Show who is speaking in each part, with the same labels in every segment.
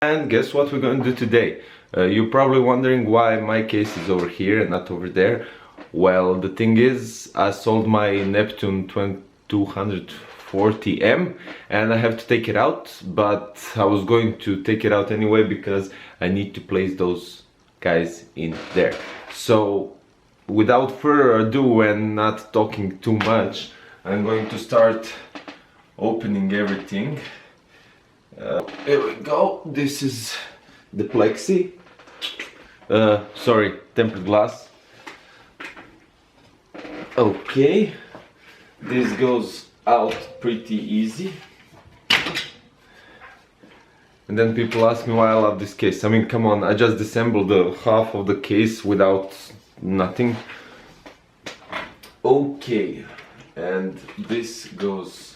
Speaker 1: And guess what we're going to do today? You're probably wondering why my case is over here and not over there. Well, the thing is, I sold my Neptun 240M and I have to take it out, but I was going to take it out anyway because I need to place those guys in there. So without further ado and not talking too much, I'm going to start opening everything. Here we go. This is the plexi, sorry, tempered glass. Okay, this goes out pretty easy. And then people ask me why I love this case. I mean, come on, I just disassembled the half of the case without nothing. Okay, and this goes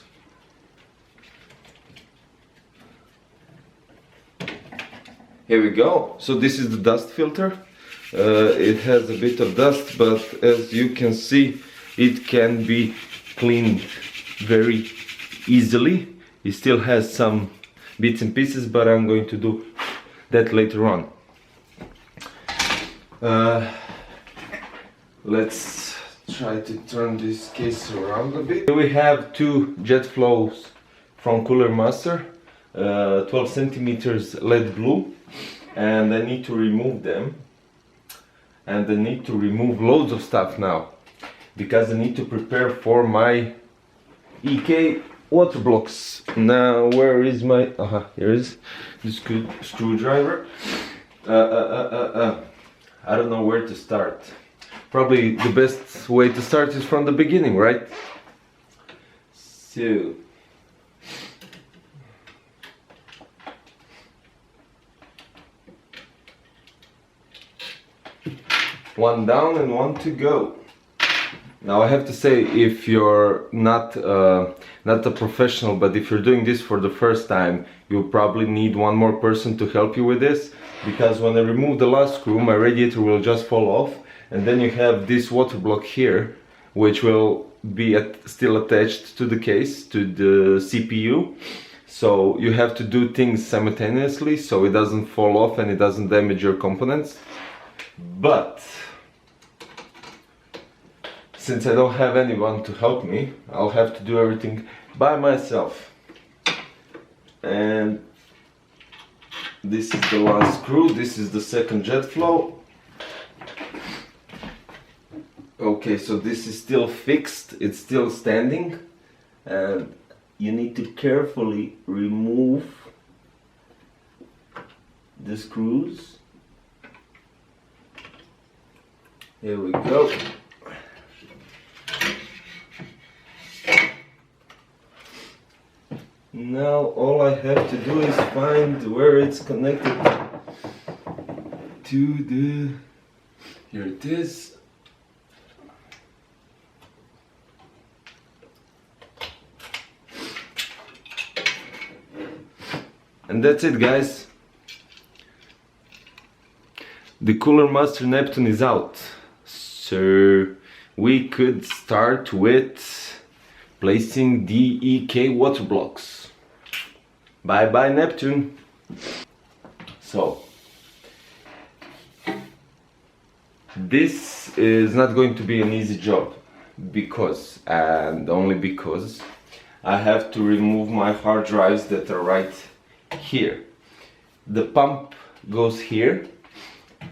Speaker 1: here we go. So this is the dust filter. It has a bit of dust, but as you can see, it can be cleaned very easily. It still has some bits and pieces, but I'm going to do that later on. Let's try to turn this case around a bit. Here we have two jet flows from CoolerMaster, 12 centimeters lead blue, and I need to remove them. And I need to remove loads of stuff now because I need to prepare for my EKWaterBlocks. Now, where is my... here is the screwdriver. I don't know where to start. Probably the best way to start is from the beginning, right? So one down and one to go. Now I have to say, if you're not a professional, but if you're doing this for the first time, you'll probably need one more person to help you with this, because when I remove the last screw, my radiator will just fall off, and then you have this water block here, which will be still attached to the case, to the CPU. So you have to do things simultaneously so it doesn't fall off and it doesn't damage your components. But since I don't have anyone to help me, I'll have to do everything by myself. And this is the last screw, this is the second jet flow. Okay, so this is still fixed, it's still standing, and you need to carefully remove the screws. Here we go. Now all I have to do is find where it's connected to the... Here it is. And that's it, guys. The CoolerMaster Nepton is out. So we could start with placing the EKWaterBlocks. Bye bye Neptun. So this is not going to be an easy job because, and only because, I have to remove my hard drives that are right here. The pump goes here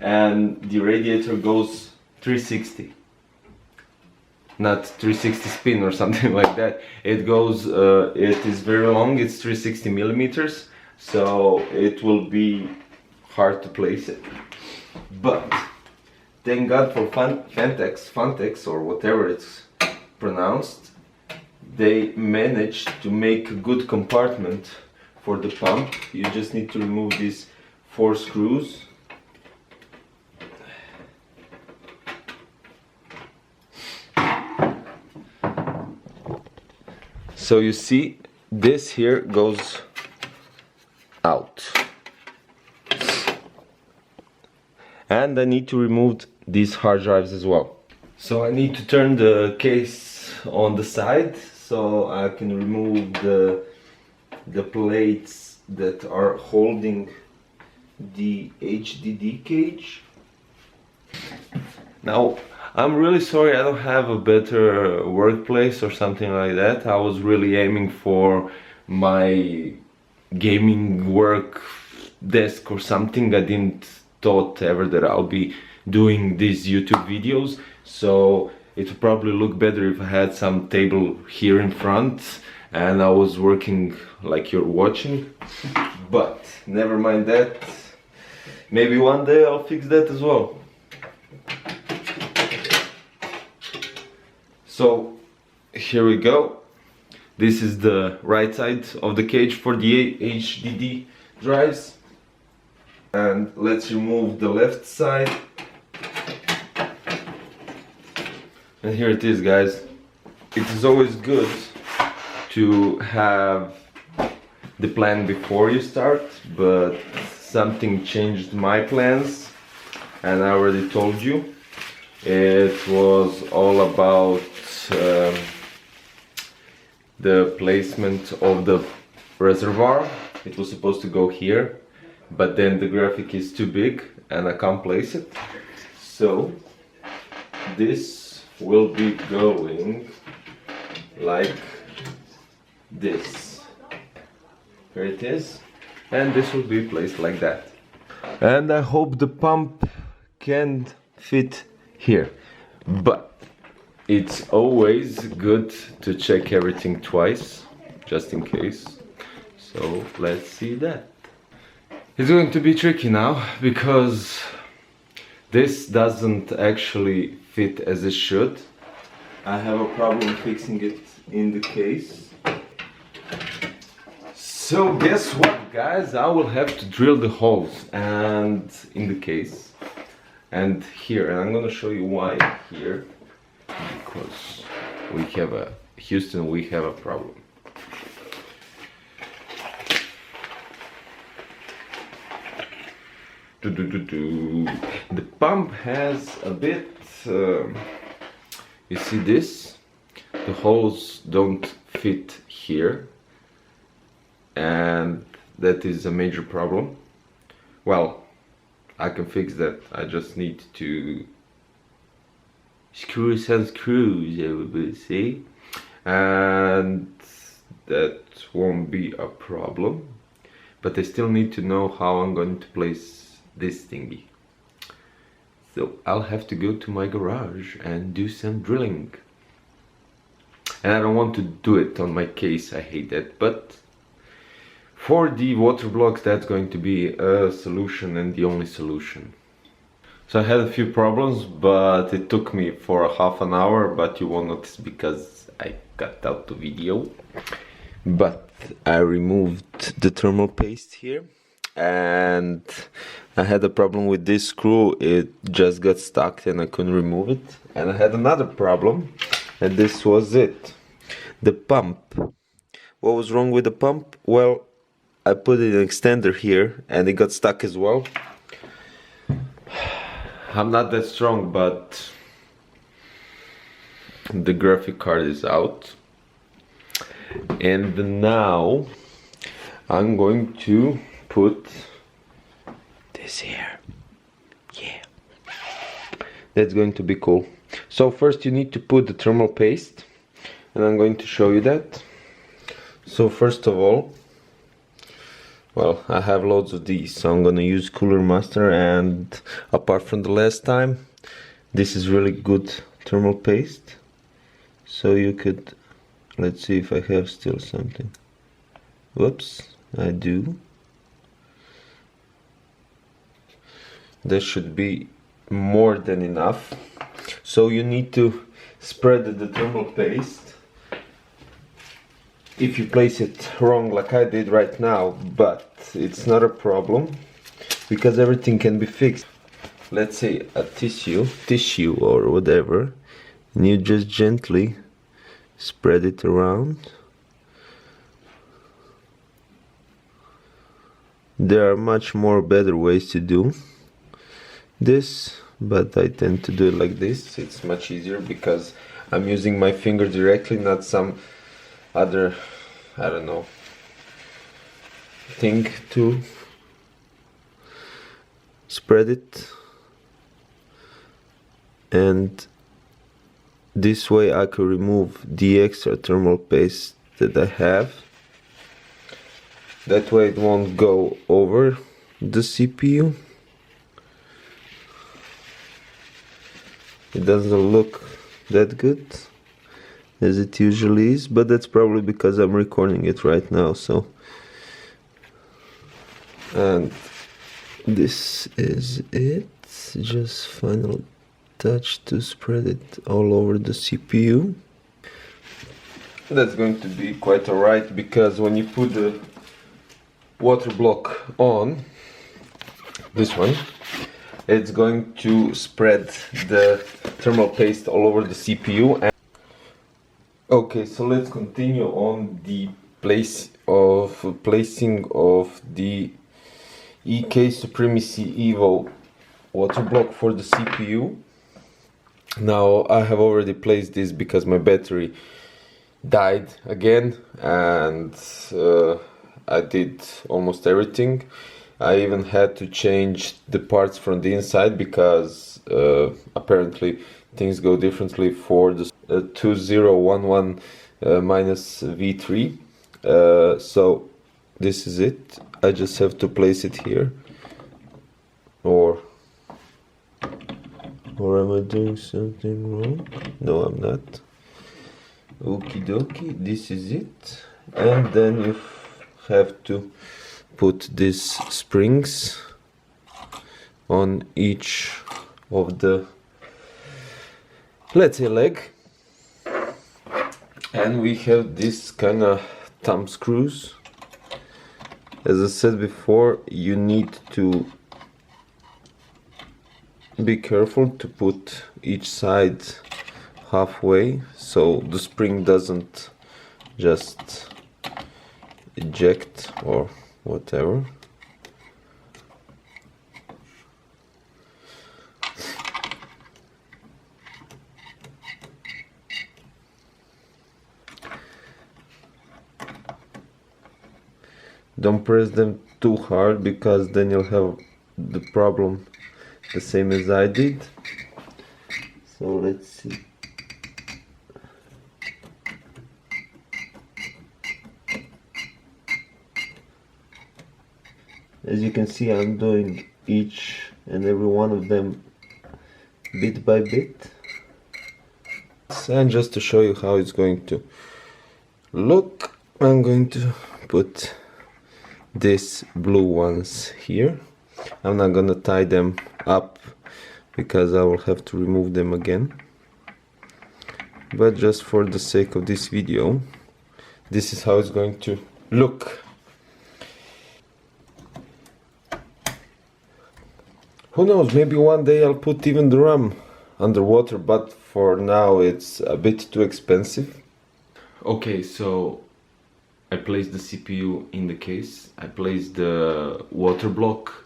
Speaker 1: and the radiator goes 360, not 360 spin or something like that. It goes, it is very long, it's 360 millimeters, so it will be hard to place it. But thank God for Phanteks or whatever it's pronounced, they managed to make a good compartment for the pump. You just need to remove these 4 screws. So you see, this here goes out. And I need to remove these hard drives as well. So I need to turn the case on the side so I can remove the plates that are holding the HDD cage. Now, I'm really sorry I don't have a better workplace or something like that. I was really aiming for my gaming work desk or something. I didn't thought ever that I'll be doing these YouTube videos, so it would probably look better if I had some table here in front and I was working like you're watching. But never mind that, maybe one day I'll fix that as well. So here we go. This is the right side of the cage for the HDD drives. And let's remove the left side. And here it is, guys. It is always good to have the plan before you start, but something changed my plans, and I already told you. It was all about the placement of the reservoir. It was supposed to go here, but then the graphic is too big and I can't place it. So this will be going like this. Here it is, and this will be placed like that. And I hope the pump can fit here, but it's always good to check everything twice, just in case. So let's see that. It's going to be tricky now, because this doesn't actually fit as it should. I have a problem fixing it in the case. So guess what, guys? I will have to drill the holes and in the case and here, and I'm gonna show you why here. Because we have a Houston, we have a problem. The pump has a bit, you see this? The holes don't fit here, and that is a major problem. Well, I can fix that. I just need to screw some screws, I will say, and that won't be a problem. But I still need to know how I'm going to place this thingy. So I'll have to go to my garage and do some drilling. And I don't want to do it on my case, I hate that, but for the water blocks that's going to be a solution, and the only solution. So I had a few problems, but it took me for a half an hour, but you won't notice because I cut out the video. But I removed the thermal paste here, and I had a problem with this screw. It just got stuck and I couldn't remove it. And I had another problem, and this was it. The pump. What was wrong with the pump? Well, I put an extender here and it got stuck as well. I'm not that strong, but the graphic card is out. And now I'm going to put this here. Yeah, that's going to be cool. So first you need to put the thermal paste, and I'm going to show you that. So first of all, well, I have loads of these, so I'm gonna use CoolerMaster, and apart from the last time, this is really good thermal paste. So you could, let's see if I have still something. Whoops, I do. That should be more than enough. So you need to spread the thermal paste. If you place it wrong like I did right now, but it's not a problem because everything can be fixed. Let's say a tissue or whatever, and you just gently spread it around. There are much more better ways to do this, but I tend to do it like this. It's much easier because I'm using my finger directly, not some other, I don't know, thing to spread it, and this way I can remove the extra thermal paste that I have. That way it won't go over the CPU. It doesn't look that good as it usually is, but that's probably because I'm recording it right now. So, and this is it, just final touch to spread it all over the CPU. That's going to be quite alright, because when you put the water block on, this one, it's going to spread the thermal paste all over the CPU. Okay, so let's continue on the placing of the EKSupremacy Evo water block for the CPU. Now I have already placed this because my battery died again, and I did almost everything. I even had to change the parts from the inside because apparently things go differently for the 2011 V3. So this is it. I just have to place it here. Or am I doing something wrong? No, I'm not. Okie dokie, this is it. And then you have to put these springs on each of the, let's say, leg. And we have this kind of thumb screws. As I said before, you need to be careful to put each side halfway so the spring doesn't just eject or whatever. Don't press them too hard, because then you'll have the problem the same as I did. So let's see. As you can see, I'm doing each and every one of them bit by bit. And just to show you how it's going to look, I'm going to put these blue ones here. I'm not gonna tie them up because I will have to remove them again, but just for the sake of this video, this is how it's going to look. Who knows, maybe one day I'll put even the RAM underwater, but for now it's a bit too expensive. Okay, so I placed the CPU in the case, I placed the water block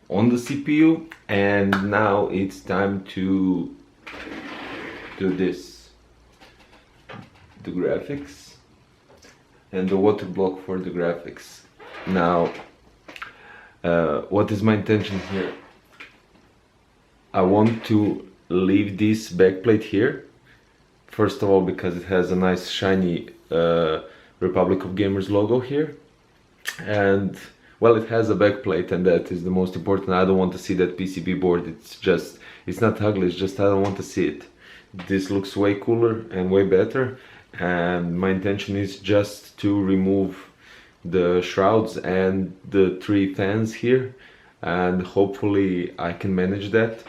Speaker 1: on the CPU, and now it's time to do this, the graphics and the water block for the graphics. Now what is my intention here? I want to leave this backplate here, first of all because it has a nice shiny Republic of Gamers logo here, and well, it has a backplate, and that is the most important. I don't want to see that PCB board. It's not ugly, it's just I don't want to see it. This looks way cooler and way better, and my intention is just to remove the shrouds and the 3 fans here, and hopefully I can manage that.